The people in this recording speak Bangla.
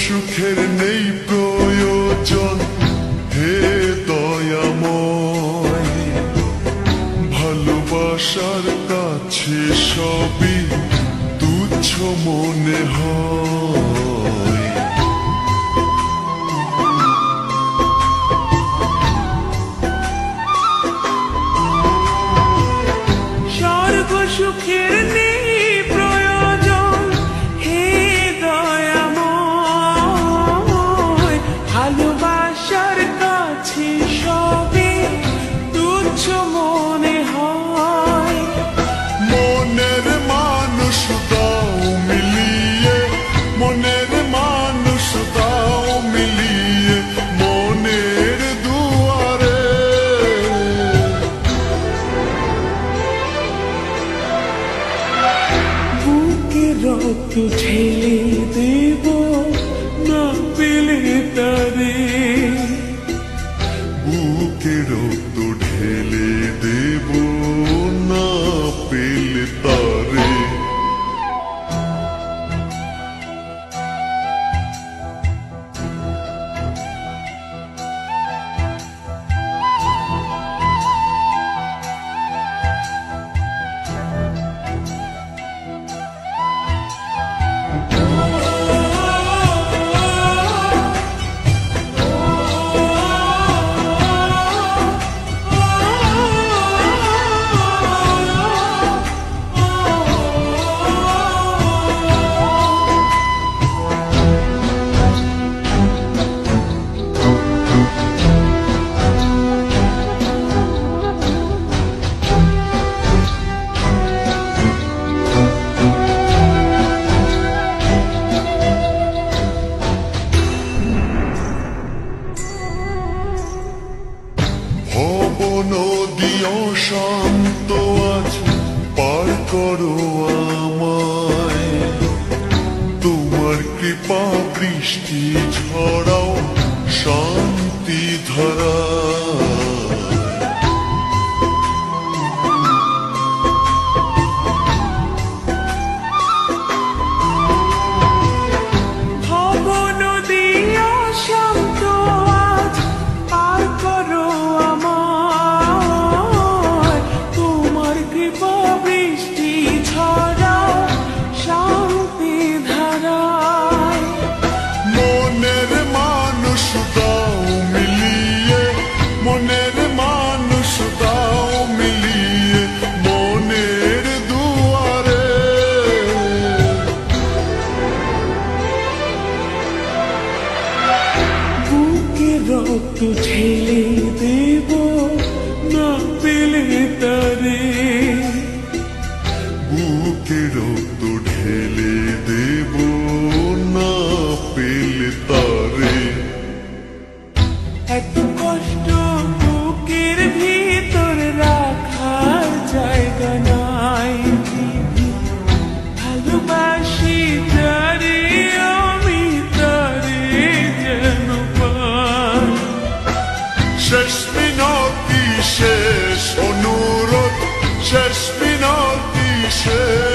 সুখের নেই প্রয়োজন, হে দয়াময়। ভালোবাসার কাছে সবই তুচ্ছ মনে হয়। স্বর্গ সুখের নেই প্রয়োজন, হে দয়াময়। ভালোবাসার কাছে সবই তুচ্ছ মনে হয়। মনের মানুষ দাও মিলিয়ে, মনের মানুষ দাও মিলিয়ে, মনের দুয়ারে। বুকে রক্ত ঢেলে দেব না পেলে তারে। বুকে রক্ত ঢেলে দেব না পেলে তারে। নদী অশান্ত আজ পার করো আমায়। তোমার কৃপা বৃষ্টি ঝরাও শান্তি ধারা। রক্ত ঢেলে দেব না পেলে তারে। বুকে রক্ত ঢেলে দেব না পেলে তারে। এত কষ্ট বুকের ভিতর রাখার জায়গা নাই। ভালোবাসি তারে আমি, তারে যেন পাই। শেষ মিনতি শেষ অনুরোধ, শেষ মিনতি শেষ